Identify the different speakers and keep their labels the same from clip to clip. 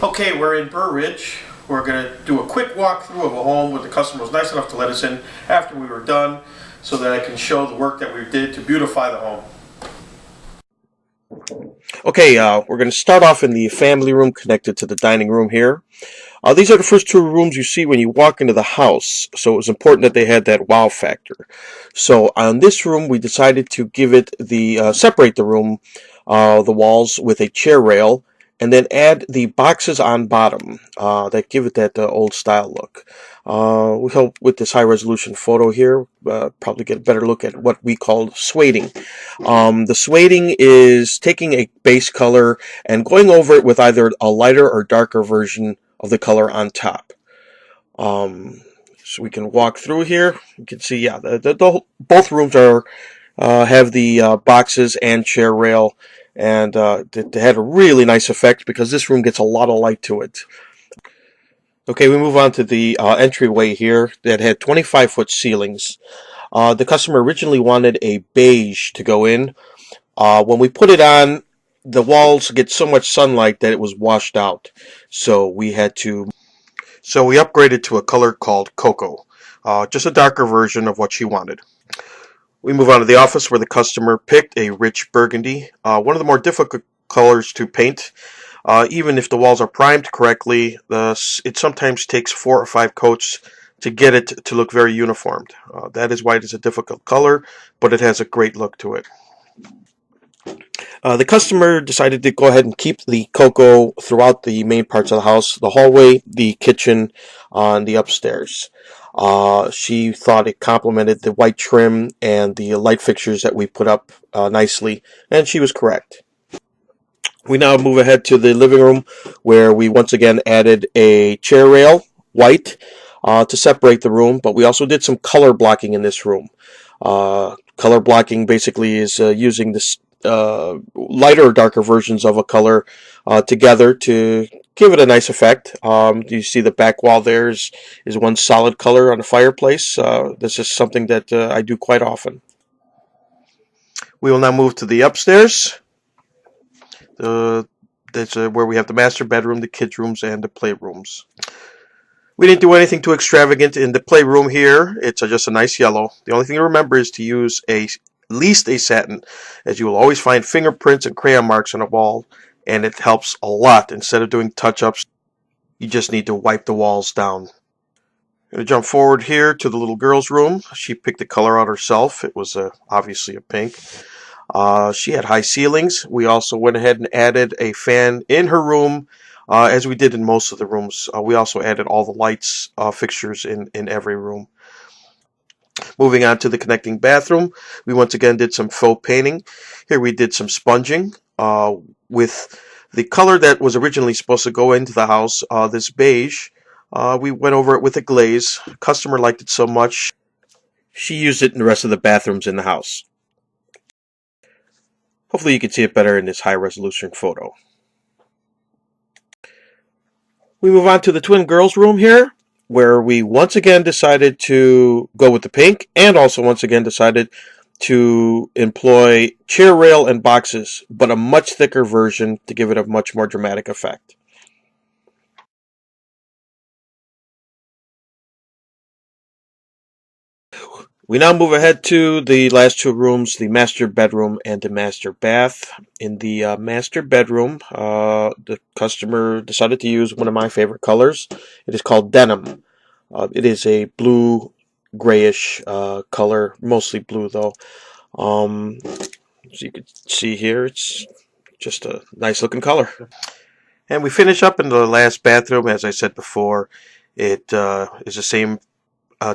Speaker 1: Okay, we're in Burr Ridge. We're going to do a quick walkthrough of a home where the customer was nice enough to let us in after we were done so that I can show the work that we did to beautify the home.
Speaker 2: Okay, we're going to start off in the family room connected to the dining room here. These are the first two rooms you see when you walk into the house, so it was important that they had that wow factor. So on this room, we decided to give it separate the room, the walls with a chair rail, and then add the boxes on bottom that give it that old style look. We hope with this high resolution photo here, probably get a better look at what we call sueding. The sueding is taking a base color and going over it with either a lighter or darker version of the color on top. So we can walk through here. You can see, yeah, both rooms are have the boxes and chair rail, and they had a really nice effect because this room gets a lot of light to it. Okay, we move on to the entryway here that had 25-foot ceilings. The customer originally wanted a beige to go in. When we put it on, the walls get so much sunlight that it was washed out. So we upgraded to a color called Cocoa, just a darker version of what she wanted. We move on to the office where the customer picked a rich burgundy, one of the more difficult colors to paint. Even if the walls are primed correctly, it sometimes takes 4 or 5 coats to get it to look very uniformed. That is why it is a difficult color, but it has a great look to it. The customer decided to go ahead and keep the cocoa throughout the main parts of the house, the hallway, the kitchen, and the upstairs. She thought it complemented the white trim and the light fixtures that we put up nicely, and she was correct. We now move ahead to the living room where we once again added a chair rail, white, to separate the room, but we also did some color blocking in this room. Color blocking basically is using this lighter or darker versions of a color together to give it a nice effect. You see the back wall there is one solid color on the fireplace. This is something that I do quite often. We will now move to the upstairs. That's where we have the master bedroom, the kids' rooms, and the playrooms. We didn't do anything too extravagant in the playroom here. It's just a nice yellow. The only thing to remember is to use at least a satin, as you will always find fingerprints and crayon marks on the wall, and it helps a lot. Instead of doing touch-ups, you just need to wipe the walls down. I'm going to jump forward here to the little girl's room. She picked the color out herself. It was obviously a pink. She had high ceilings. We also went ahead and added a fan in her room, as we did in most of the rooms. We also added all the lights fixtures in every room. Moving on to the connecting bathroom, we once again did some faux painting. Here we did some sponging with the color that was originally supposed to go into the house, this beige. We went over it with a glaze. Customer liked it so much, she used it in the rest of the bathrooms in the house. Hopefully you can see it better in this high resolution photo. We move on to the twin girls' room here, where we once again decided to go with the pink, and also once again decided to employ chair rail and boxes, but a much thicker version to give it a much more dramatic effect. We now move ahead to the last two rooms, the master bedroom and the master bath. In the master bedroom, the customer decided to use one of my favorite colors. It is called denim. It is a blue, grayish color, mostly blue though. As you can see here, it's just a nice looking color. And we finish up in the last bathroom. As I said before, it is the same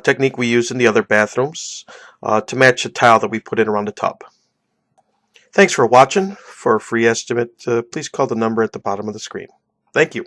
Speaker 2: technique we used in the other bathrooms to match the tile that we put in around the tub. Thanks for watching. For a free estimate, please call the number at the bottom of the screen. Thank you.